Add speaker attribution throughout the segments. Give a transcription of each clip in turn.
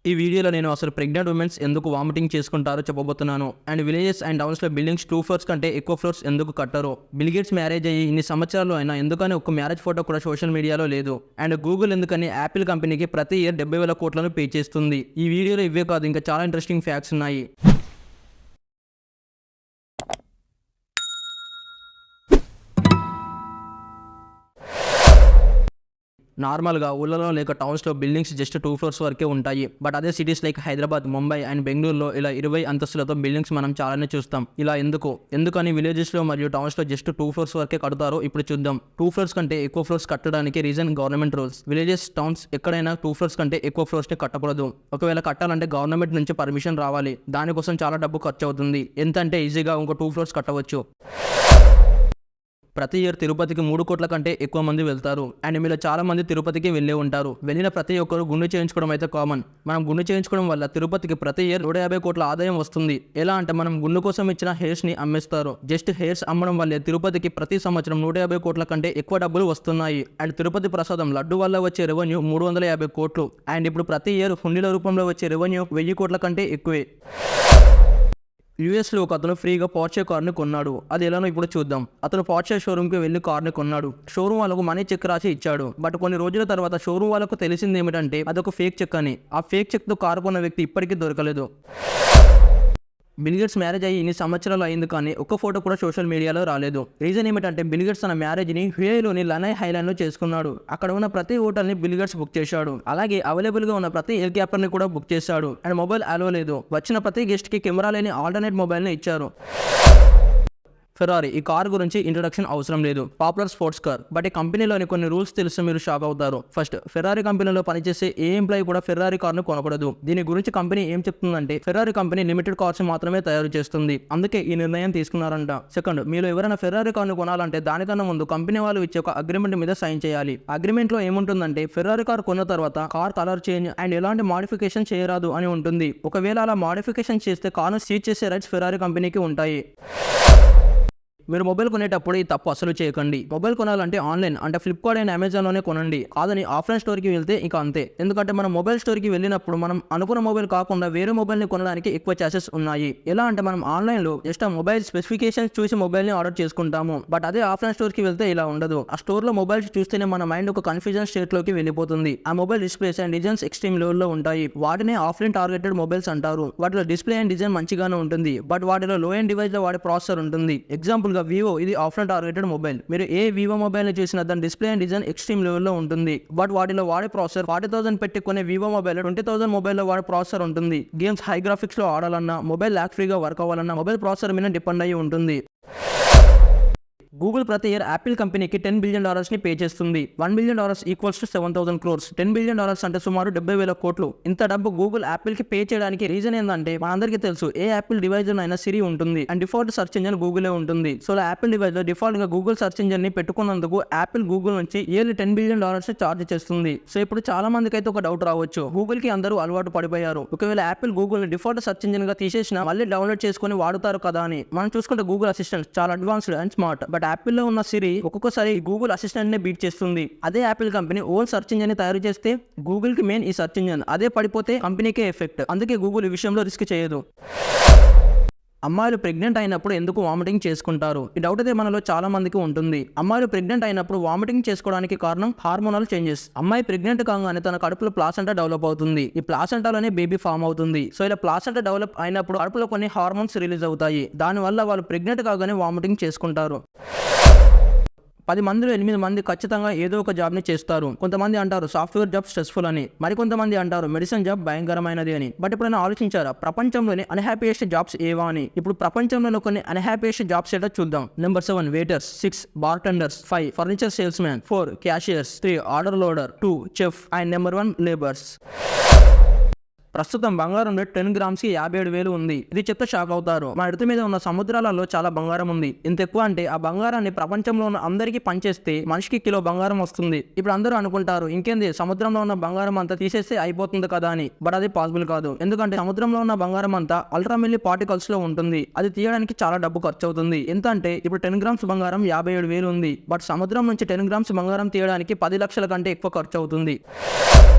Speaker 1: ఈ వీడియోలో నేను అసలు ప్రెగ్నెంట్ ఉమెన్స్ ఎందుకు వామిటింగ్ చేసుకుంటారో చెప్పబోతున్నాను. అండ్ విలేజెస్ అండ్ టౌన్స్లో బిల్డింగ్స్ 2 ఫ్లోర్స్ కంటే ఎక్కువ ఫ్లోర్స్ ఎందుకు కట్టరు, బిల్ గేట్స్ మ్యారేజ్ అయ్యి ఇన్ని సంవత్సరాలు అయినా ఎందుకని ఒక్క మ్యారేజ్ ఫోటో కూడా సోషల్ మీడియాలో లేదు, అండ్ గూగుల్ ఎందుకని యాపిల్ కంపెనీకి ప్రతి ఇయర్ 70,000 కోట్లను పే చేస్తుంది. ఈ వీడియోలో ఇవే కాదు, ఇంకా చాలా ఇంట్రెస్టింగ్ ఫ్యాక్ట్స్ ఉన్నాయి. నార్మల్గా ఊళ్ళలో లేక టౌన్స్లో బిల్డింగ్స్ జస్ట్ 2 ఫ్లోర్స్ వరకే ఉంటాయి. బట్ అదే cities like Hyderabad, Mumbai and బెంగళూరులో ఇలా 20 అంతస్తులతో బిల్డింగ్స్ మనం చాలానే చూస్తాం. ఇలా ఎందుకని విలేజెస్లో మరియు టౌన్స్లో జస్ట్ 2 ఫ్లోర్స్ వరకే కడతారో ఇప్పుడు చూద్దాం. 2 ఫ్లోర్స్ కంటే ఎక్కువ ఫ్లోర్స్ కట్టడానికి reason government rules. Villages, towns ఎక్కడైనా 2 ఫ్లోర్స్ కంటే ఎక్కువ ఫ్లోర్స్ని కట్టకూడదు. ఒకవేళ కట్టాలంటే గవర్నమెంట్ నుంచి పర్మిషన్ రావాలి. దానికోసం చాలా డబ్బు ఖర్చు అవుతుంది. ఎంత అంటే ఈజీగా ఇంకో 2 ఫ్లోర్స్ కట్టవచ్చు. ప్రతి ఇయర్ తిరుపతికి 3 కోట్ల కంటే ఎక్కువ మంది వెళ్తారు. అండ్ మీలో చాలా మంది తిరుపతికి వెళ్ళే ఉంటారు. వెళ్ళిన ప్రతి ఒక్కరు గుండు చేయించుకోవడం అయితే కామన్. మనం గుండు చేయించుకోవడం వల్ల తిరుపతికి ప్రతి ఇయర్ 150 కోట్ల ఆదాయం వస్తుంది. ఎలా అంటే మనం గుండు కోసం ఇచ్చిన హెయిర్స్ ని అమ్మేస్తారు. జస్ట్ హెయిర్స్ అమ్మడం వల్లే తిరుపతికి ప్రతి సంవత్సరం 150 కోట్ల కంటే ఎక్కువ డబ్బులు వస్తున్నాయి. అండ్ తిరుపతి ప్రసాదం లడ్డు వల్ల వచ్చే రెవెన్యూ 350 కోట్లు. అండ్ ఇప్పుడు ప్రతి ఇయర్ హుండీల రూపంలో వచ్చే రెవెన్యూ 1000 కోట్ల కంటే ఎక్కువే. యూఎస్లో ఒక అతను ఫ్రీగా పోర్షే కార్ని కొన్నాడు. అది ఎలానో ఇప్పుడు చూద్దాం. అతను పోర్షే షోరూమ్కి వెళ్ళి కార్ని కొన్నాడు. షోరూమ్ వాళ్ళకు మనీ చెక్ రాసి ఇచ్చాడు. బట్ కొన్ని రోజుల తర్వాత షోరూమ్ వాళ్ళకు తెలిసింది ఏమిటంటే అదొక ఫేక్ చెక్ అని. ఆ ఫేక్ చెక్తో కారు కొన్న వ్యక్తి ఇప్పటికీ దొరకలేదు. బిల్ గేట్స్ మ్యారేజ్ అయ్యి ఇన్ని సంవత్సరాలు అయింది కానీ ఒక్క ఫోటో కూడా సోషల్ మీడియాలో రాలేదు. రీజన్ ఏమిటంటే బిల్ గేట్స్ తన మ్యారేజ్ని హుయేలోని లనాయ్ హైలాండ్లో చేసుకున్నాడు. అక్కడ ఉన్న ప్రతి హోటల్ని బిల్ గేట్స్ బుక్ చేశాడు. అలాగే అవైలబుల్గా ఉన్న ప్రతి హెలికాప్టర్ని కూడా బుక్ చేశాడు. అండ్ మొబైల్ అలో లేదు. వచ్చిన ప్రతి గెస్ట్కి కెమెరా లేని ఆల్టర్నేట్ మొబైల్ని ఇచ్చారు. ఫెరారీ ఈ కార్ గురించి ఇంట్రొడక్షన్ అవసరం లేదు. Popular sports car. బట్ ఈ కంపెనీలోని కొన్ని రూల్స్ తెలిసి మీరు షాక్ అవుతారు. ఫస్ట్, ఫెరారీ కంపెనీలో పనిచేసే ఏ ఎంప్లాయీ కూడా ఫెరారీ కార్ను కొనకూడదు. దీని గురించి కంపెనీ ఏం చెప్తుందంటే ఫెరారీ కంపెనీ లిమిటెడ్ కార్స్ మాత్రమే తయారు చేస్తుంది. అందుకే ఈ నిర్ణయం తీసుకున్నారంట. సెకండ్, మీరు ఎవరైనా ఫెరారీ కార్ను కొనాలంటే దానికన్నా ముందు కంపెనీ వాళ్ళు ఇచ్చే ఒక అగ్రిమెంట్ మీద సైన్ చేయాలి. అగ్రిమెంట్ లో ఏముంటుందంటే ఫెరారీ కార్ కొన్న తర్వాత కార్ కలర్ చేంజ్ అండ్ ఎలాంటి మాడిఫికేషన్ చేయరాదు అని ఉంటుంది. ఒకవేళ అలా మాడిఫికేషన్ చేస్తే కార్ను సీజ్ చేసే రైట్స్ ఫెరారీ కంపెనీకి ఉంటాయి. మీరు మొబైల్ కొనేటప్పుడు ఈ తప్పు అసలు చేయకండి. మొబైల్ కొనాలంటే ఆన్లైన్ అంటే ఫ్లిప్కార్ట్ అండ్ అమెజాన్లోనే కొనండి. కాదని ఆఫ్లైన్ స్టోర్కి వెళ్తే ఇక అంతే. ఎందుకంటే మనం మొబైల్ స్టోర్కి వెళ్ళినప్పుడు మనం అనుకున్న మొబైల్ కాకుండా వేరే మొబైల్ని కొనడానికి ఎక్కువ ఛాన్సెస్ ఉన్నాయి. ఎలా అంటే మనం ఆన్లైన్లో జస్ట్ ఆ మొబైల్ స్పెసిఫికేషన్స్ చూసి మొబైల్ని ఆర్డర్ చేసుకుంటాము. బట్ అదే ఆఫ్లైన్ స్టోర్కి వెళ్తే ఇలా ఉండదు. ఆ స్టోర్లో మొబైల్స్ చూస్తేనే మన మైండ్ ఒక కన్ఫ్యూజన్ స్టేట్లోకి వెళ్ళిపోతుంది. ఆ mobile displays and designs extreme లెవెల్లో ఉంటాయి. వాటినే ఆఫ్లైన్ టార్గెటెడ్ మొబైల్స్ అంటారు. వాటిలో డిస్ప్లే అండ్ డిజైన్ మంచిగానే ఉంటుంది. బట్ వాటిలో లో ఎండ్ డివైస్ లో వాడే ప్రాసెసర్ ఉంటుంది. ఎగ్జాంపుల్ వివో ఇది ఆఫ్లైన్ టార్గెటెడ్ మొబైల్. మీరు ఏ వివో మొబైల్ ని చూసినా దాని డిస్ప్లే అండ్ డిజైన్ ఎక్స్ట్రీమ్ లెవెల్లో ఉంటుంది. బట్ వాటిలో వాడే ప్రాసెసర్ 40,000 పెట్టి కొనే వివో మొబైల్ 20,000 మొబైల్లో వాడే ప్రాసెసర్ ఉంటుంది. గేమ్స్ హై గ్రాఫిక్స్ లో ఆడాలన్నా, మొబైల్ ల్యాగ్ ఫ్రీగా వర్క్ అవ్వాలన్నా మొబైల్ ప్రాసెసర్ మీద డిపెండ్ అయ్యి ఉంటుంది. గూగుల్ ప్రతి ఇయర్ యాపిల్ కంపెనీకి $10 బిలియన్ ని పే చేస్తుంది. $1 billion equals to 7,000 crores. $10 billion అంటే సుమారు 70,000 కోట్లు. ఇంత డబ్బు గూగుల్ యాపిల్ కి పే చేయడానికి రీజన్ ఏంటంటే మనందరికీ తెలుసు ఏ యాపిల్ డివైస్ అయినా సిరి ఉంటుంది అండ్ డిఫాల్ట్ సర్చ్ ఇంజన్ గూగులే ఉంటుంది. సో యాపిల్ డివైస్ లో డిఫాల్ట్ గా గూగుల్ సర్చ్ ఇంజన్ ని పెట్టుకున్నందుకు యాపిల్ గూగుల్ నుంచి ఇయర్లీ $10 బిలియన్ చార్జ్ చేస్తుంది. సో ఇప్పుడు చాలా మందికి అయితే ఒక డౌట్ రావచ్చు, గూగుల్ కి అందరూ అలవాటు పడిపోయారు. ఒకవేళ Apple Google default search engine గా తీసేసినా మళ్ళీ డౌన్లోడ్ చేసుకుని వాడుతారు కదా అని. మనం చూసుకుంటే గూగుల్ అసిస్టెంట్ చాలా advanced and smart. But Apple లో ఉన్న సిరి ఒక్కొక్కసారి గూగుల్ అసిస్టెంట్ నే బీట్ చేస్తుంది. అదే Apple company own search engine ని తయారు చేస్తే గూగుల్ కి మెయిన్ ఈ సర్చ్ ఇంజన్. అదే పడిపోతే కంపెనీకే ఎఫెక్ట్. అందుకే గూగుల్ ఈ విషయంలో రిస్క్ చేయదు. అమ్మాయిలు ప్రెగ్నెంట్ అయినప్పుడు ఎందుకు వామిటింగ్ చేసుకుంటారు? ఈ డౌట్ అయితే మనలో చాలా మందికి ఉంటుంది. అమ్మాయిలు ప్రెగ్నెంట్ అయినప్పుడు వామిటింగ్ చేసుకోవడానికి కారణం హార్మోనల్ చేంజెస్. అమ్మాయి ప్రెగ్నెంట్ కాగానే తన కడుపులో ప్లాసెంటా డెవలప్ అవుతుంది. ఈ ప్లాసెంటాలోనే బేబీ ఫామ్ అవుతుంది. సో ఇలా ప్లాసెంటా డెవలప్ అయినప్పుడు కడుపులో కొన్ని హార్మోన్స్ రిలీజ్ అవుతాయి. దానివల్ల వాళ్ళు ప్రెగ్నెంట్ కాగానే వామిటింగ్ చేసుకుంటారు. 10 మందిలో 8 మంది ఖచ్చితంగా ఏదో ఒక జాబ్ ని చేస్తారు. కొంతమంది అంటారు సాఫ్ట్వేర్ జాబ్ స్ట్రెస్ఫుల్ అని, మరికొంతమంది అంటారు మెడిసిన్ జాబ్ భయంకరమైనది అని. బట్ ఎప్పుడైనా ఆలోచించారా ప్రపంచంలోని అన్హ్యాపీయెస్ట్ జాబ్స్ ఏవా అని? ఇప్పుడు ప్రపంచంలోని కొన్ని అన్హ్యాపీయెస్ట్ జాబ్స్ ఏంటో చూద్దాం. Number 7 waiters, 6 బార్టెండర్స్, 5 furniture sales man, 4 cashiers, 3 order loader, 2 chef and number 1 labours. ప్రస్తుతం బంగారం రేట్ 10 గ్రామ్స్ కి 57,000 ఉంది. ఇది చెప్తే షాక్ అవుతారు. మన ఎర్త్ మీద ఉన్న సముద్రాలలో చాలా బంగారం ఉంది. ఇంత ఎక్కువ అంటే ఆ బంగారాన్ని ప్రపంచంలో ఉన్న అందరికీ పంచేస్తే మనిషికి కిలో బంగారం వస్తుంది. ఇప్పుడు అందరూ అనుకుంటారు ఇంకేంది సముద్రంలో ఉన్న బంగారం అంతా తీసేస్తే అయిపోతుంది కదా అని. బట్ అది పాసిబుల్ కాదు. ఎందుకంటే సముద్రంలో ఉన్న బంగారం అంతా అల్ట్రామిల్లీ పార్టికల్స్ లో ఉంటుంది. అది తీయడానికి చాలా డబ్బు ఖర్చు అవుతుంది. ఎంత అంటే ఇప్పుడు 10 గ్రామ్స్ బంగారం 57,000 ఉంది. బట్ సముద్రం నుంచి 10 గ్రామ్స్ బంగారం తీయడానికి 10 లక్షల కంటే ఎక్కువ ఖర్చు అవుతుంది.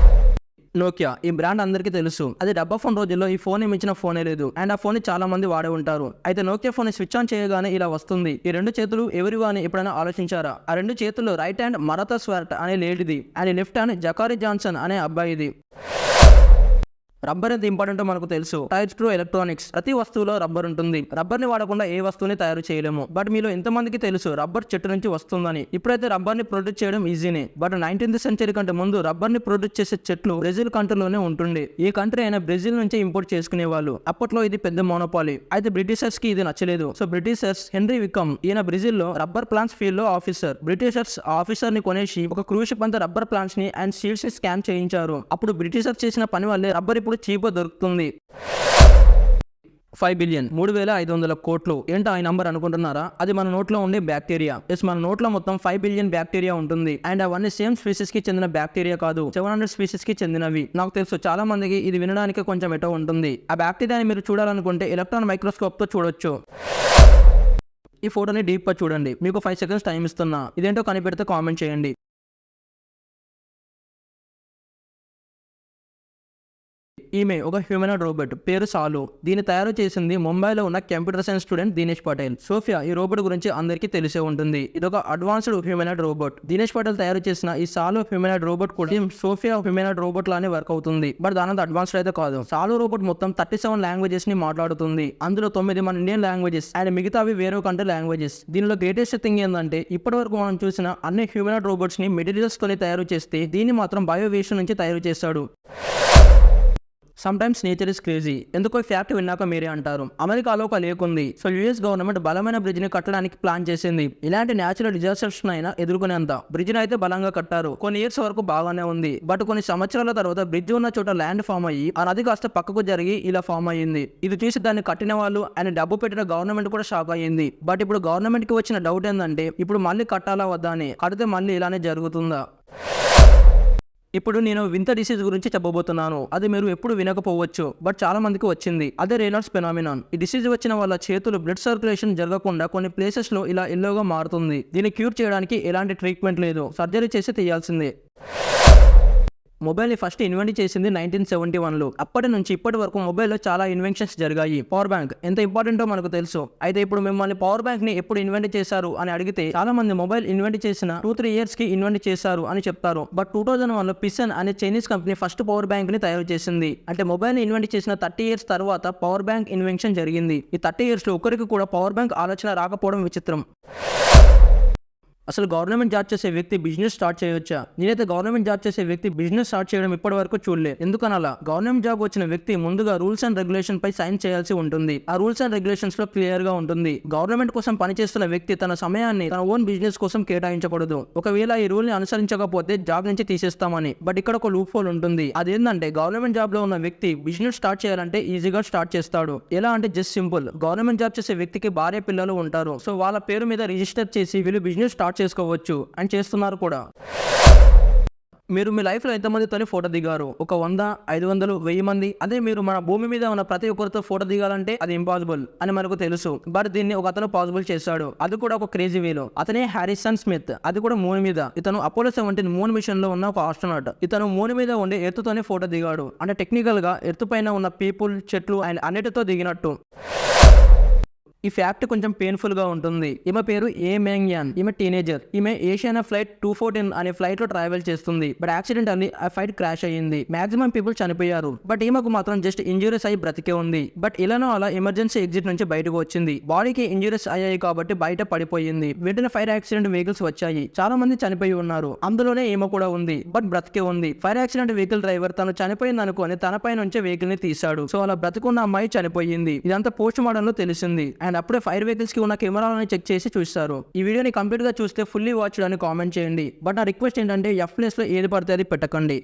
Speaker 1: నోకియా ఈ బ్రాండ్ అందరికీ తెలుసు. అది డబ్బా ఫోన్ రోజుల్లో ఈ ఫోన్ మించిన ఫోనే లేదు. అండ్ ఆ ఫోన్ చాలా మంది వాడే ఉంటారు. అయితే నోకియా ఫోన్ స్విచ్ ఆన్ చేయగానే ఇలా వస్తుంది. ఈ రెండు చేతులు ఎవరివా అని ఎప్పుడైనా ఆలోచించారా? ఆ రెండు చేతుల్లో రైట్ హ్యాండ్ మరతా స్వార్ట్ అనే లేడీది అండ్ లెఫ్ట్ హ్యాండ్ జకారీ జాన్సన్ అనే అబ్బాయిది. రబ్బర్ ఎంత ఇంపార్టెంట్ మనకు తెలుసు. టైర్స్ టు ఎలక్ట్రానిక్స్, ప్రతి వస్తువులో రబ్బర్ ఉంటుంది. రబ్బర్ ని వాడకుండా ఏ వస్తువుని తయారు చేయలేము. బట్ మీలో ఎంతమందికి తెలుసు రబ్బర్ చెట్టు నుంచి వస్తుందని? ఇప్పుడైతే రబ్బర్ ని ప్రొడ్యూస్ చేయడం ఈజీనే. బట్ 19th సెంచరీ కంటే ముందు రబ్బర్ ని ప్రొడ్యూస్ చేసే చెట్లు బ్రెజిల్ కంట్రీలోనే ఉంటుండే. ఈ కంట్రీ అయినా బ్రెజిల్ నుంచి ఇంపోర్ట్ చేసుకునే వాళ్ళు. అప్పట్లో ఇది పెద్ద మోనోపాలీ. అయితే బ్రిటిషర్స్ కి ఇది నచ్చలేదు. సో బ్రిటిషర్స్ హెన్రీ వికమ్ ఈయన బ్రెజిల్ లో రబ్బర్ ప్లాంట్స్ ఫీల్డ్ లో ఆఫీసర్. బ్రిటిషర్స్ ఆఫీసర్ ని కొనేసి ఒక క్రూజ్ షిప్ అంతా రబ్బర్ ప్లాంట్స్ ని అండ్ సీడ్స్ ని స్కాన్ చేయించారు. అప్పుడు బ్రిటిషర్స్ చేసిన పని వల్లే రబ్బర్ ఇప్పుడు చీప్ దొరుకుతుంది. 5 బిలియన్ 3,500 కోట్లు. ఏంటో ఆ నంబర్ అనుకుంటున్నారా? అది మన నోట్లో ఉండే బ్యాక్టీరియా. మన నోట్లో మొత్తం 5 బిలియన్ బ్యాక్టీరియా ఉంటుంది. అండ్ అవన్నీ సేమ్ స్పీసీస్ కి చెందిన బ్యాక్టీరియా కాదు, 700 స్పీసీస్ కి చెందినవి. నాకు తెలుసు చాలా మందికి ఇది వినడానికి కొంచెం ఎటో ఉంటుంది. ఆ బ్యాక్టీరియాని మీరు చూడాలనుకుంటే ఎలక్ట్రాన్ మైక్రోస్కోప్ తో చూడొచ్చు. ఈ ఫోటోని డీప్ గా చూడండి. మీకు 5 సెకండ్స్ టైం ఇస్తున్నా. ఇదేంటో కనిపెడితే కామెంట్ చేయండి. ఈమె ఒక హ్యూమనాయిడ్ రోబోట్, పేరు సాలు. దీన్ని తయారు చేసింది ముంబైలో ఉన్న computer science student Dinesh Patel. Sophia ఈ రోబోట్ గురించి అందరికీ తెలిసే ఉంటుంది. ఇదొక advanced humanoid robot. Dinesh Patel తయారు చేసిన ఈ సాలు హ్యూమనాయిడ్ రోబోట్ కూడా సోఫియా హ్యూమనాయిడ్ రోబోట్ లానే వర్క్ అవుతుంది. బట్ దానంత అడ్వాన్స్డ్ అయితే కాదు. సాలు రోబోట్ మొత్తం 37 లాంగ్వేజెస్ ని మాట్లాడుతుంది. అందులో 9 మన ఇండియన్ లాంగ్వేజెస్ అండ్ మిగతావి వేరే కంట్రీ లాంగ్వేజెస్. దీనిలో గ్రేటెస్ట్ థింగ్ ఏంటంటే ఇప్పటి వరకు మనం చూసిన అన్ని హ్యూమనాయిడ్ రోబోట్స్ ని మెటీరియల్స్ తోనే తయారు చేస్తే దీన్ని మాత్రం బయో వేస్ట్ నుంచి తయారు చేస్తాడు. Sometimes nature is crazy. ఎందుకో ఫ్యాక్ట్ విన్నాక మీరే అంటారు. అమెరికాలో ఒక లేక్ ఉంది. సో యుఎస్ గవర్నమెంట్ బలమైన బ్రిడ్జ్ ని కట్టడానికి ప్లాన్ చేసింది. ఇలాంటి న్యాచురల్ డిజాస్టర్స్ అయినా ఎదుర్కొనేంత బ్రిడ్జ్ ని అయితే బలంగా కట్టారు. కొన్ని ఇయర్స్ వరకు బాగానే ఉంది. బట్ కొన్ని సంవత్సరాల తర్వాత బ్రిడ్జ్ ఉన్న చోట ల్యాండ్ ఫామ్ అయ్యి ఆ నది కాస్త పక్కకు జరిగి ఇలా ఫామ్ అయ్యింది. ఇది చూసి దాన్ని కట్టిన వాళ్ళు అండ్ డబ్బు పెట్టిన గవర్నమెంట్ కూడా షాక్ అయ్యింది. బట్ ఇప్పుడు గవర్నమెంట్ కి వచ్చిన డౌట్ ఏంటంటే ఇప్పుడు మళ్ళీ కట్టాలా వద్దా అని. కడితే మళ్ళీ ఇలానే జరుగుతుందా? ఇప్పుడు నేను వింత డిసీజ్ గురించి చెప్పబోతున్నాను. అది మీరు ఎప్పుడు వినకపోవచ్చు, బట్ చాలా మందికి వచ్చింది. అదే రేనాల్డ్స్ ఫెనామినాన్. ఈ డిసీజ్ వచ్చిన వాళ్ళ చేతులు బ్లడ్ సర్క్యులేషన్ జరగకుండా కొన్ని ప్లేసెస్ లో ఇలా ఎల్లోగా మారుతుంది. దీన్ని క్యూర్ చేయడానికి ఎలాంటి ట్రీట్మెంట్ లేదు, సర్జరీ చేసి తీయాల్సిందే. మొబైల్ ని ఫస్ట్ ఇన్వెంట్ చేసింది 1971లో. అప్పటి నుంచి ఇప్పటి వరకు మొబైల్లో చాలా ఇన్వెన్షన్స్ జరిగాయి. పవర్ బ్యాంక్ ఎంత ఇంపార్టెంటో మనకు తెలుసు. అయితే ఇప్పుడు మిమ్మల్ని పవర్ బ్యాంక్ ని ఎప్పుడు ఇన్వెంట్ చేశారు అని అడిగితే చాలా మంది మొబైల్ ఇన్వెంట్ చేసిన 2-3 years కి ఇన్వెంట్ చేశారు అని చెప్తారు. బట్ 2001లో పిసన్ అనే Chinese company first power bank ని తయారు చేసింది. అంటే మొబైల్ ని ఇన్వెంట్ చేసిన 30 years తర్వాత పవర్ బ్యాంక్ ఇన్వెన్షన్ జరిగింది. ఈ 30 years లో ఒకరికి కూడా పవర్ బ్యాంక్ ఆలోచన రాకపోవడం విచిత్రం. అసలు గవర్నమెంట్ జాబ్ చేసే వ్యక్తి బిజినెస్ స్టార్ట్ చేయొచ్చా? నేనైతే గవర్నమెంట్ జాబ్ చేసే వ్యక్తి బిజినెస్ స్టార్ట్ చేయడం ఇప్పటి వరకు చూడలేదు. ఎందుకనలా? గవర్నమెంట్ జాబ్ వచ్చిన వ్యక్తి ముందుగా రూల్స్ అండ్ రెగ్యులేషన్ పై సైన్ చేయాల్సి ఉంటుంది. ఆ రూల్స్ అండ్ రెగ్యులేషన్స్ లో క్లియర్ గా ఉంటుంది. గవర్నమెంట్ కోసం పనిచేస్తున్న వ్యక్తి తన సమయాన్ని తన ఓన్ బిజినెస్ కోసం కేటాయించకూడదు. ఒకవేళ ఈ రూల్ ని అనుసరించకపోతే జాబ్ నుంచి తీసేస్తామని. బట్ ఇక్కడ ఒక లూప్ హోల్ ఉంటుంది. అదేంటంటే గవర్నమెంట్ జాబ్ లో ఉన్న వ్యక్తి బిజినెస్ స్టార్ట్ చేయాలంటే ఈజీగా స్టార్ట్ చేస్తాడు. ఎలా అంటే జస్ట్ సింపుల్. గవర్నమెంట్ జాబ్ చేసే వ్యక్తికి భార్య పిల్లలు ఉంటారు. సో వాళ్ళ పేరు మీద రిజిస్టర్ చేసి వీళ్ళు బిజినెస్ స్టార్ట్ చేసుకోవచ్చు అని చేస్తున్నారు కూడా. మీరు మీ లైఫ్ లో ఎంతమందితో ఫోటో దిగారు? ఒక 100, 500, 1000 మంది. అదే మీరు మన భూమి మీద ఉన్న ప్రతి ఒక్కరితో ఫోటో దిగాలంటే అది ఇంపాసిబుల్ అని మనకు తెలుసు. బట్ దీన్ని ఒక అతను పాసిబుల్ చేశాడు. అది కూడా ఒక క్రేజీ వేలో. అతనే హారిసన్ స్మిత్. అది కూడా మూన్ మీద. ఇతను అపోలో 17 మూన్ మిషన్ లో ఉన్న ఒక ఆస్ట్రోనాట్. ఇతను మూన్ మీద ఉండే ఎర్త్ ఫోటో దిగాడు. అంటే టెక్నికల్ గా ఎర్త్ పైన ఉన్న పీపుల్, చెట్లు అండ్ అన్నిటితో దిగినట్టు. ఈ ఫ్యాక్ట్ కొంచెం పెయిన్ఫుల్ గా ఉంటుంది. ఈమె పేరు ఏ మెంగ్ యాన్. ఈమె టీనేజర్. ఈమె ఏషియానా ఫ్లైట్ 214 అనే ఫ్లైట్ లో ట్రావెల్ చేస్తుంది. బట్ యాక్సిడెంట్ అని ఆ ఫ్లైట్ క్రాష్ అయ్యింది. మాక్సిమం పీపుల్ చనిపోయారు. బట్ ఈమెకు మాత్రం జస్ట్ ఇంజురీస్ అయ్యి బ్రతికే ఉంది. బట్ ఇలానో అలా ఎమర్జెన్సీ ఎగ్జిట్ నుంచి బయటకు వచ్చింది. బాడీకి ఇంజురీస్ అయ్యాయి కాబట్టి బయట పడిపోయింది. వెంటనే ఫైర్ యాక్సిడెంట్ వెహికల్స్ వచ్చాయి. చాలా మంది చనిపోయి ఉన్నారు. అందులోనే ఈమె కూడా ఉంది. బట్ బ్రతికే ఉంది. ఫైర్ యాక్సిడెంట్ వెహికల్ డ్రైవర్ తను చనిపోయింది అనుకుని తన పై నుంచే వెహికల్ ని తీశాడు. సో అలా బ్రతికున్న అమ్మాయి చనిపోయింది. ఇదంతా పోస్ట్ మార్టం లో తెలిసింది. అండ్ అప్పుడే ఫైర్ వెహికల్స్ కి ఉన్న కెమెరాలను చెక్ చేసి చూస్తారు. ఈ వీడియోని కంప్లీట్ గా చూస్తే ఫుల్లీ వాచ్డ్ అని కామెంట్ చేయండి. బట్ నా రిక్వెస్ట్ ఏంటంటే ఎఫ్ ప్లేస్ లో ఏది పడితే అది పెట్టకండి.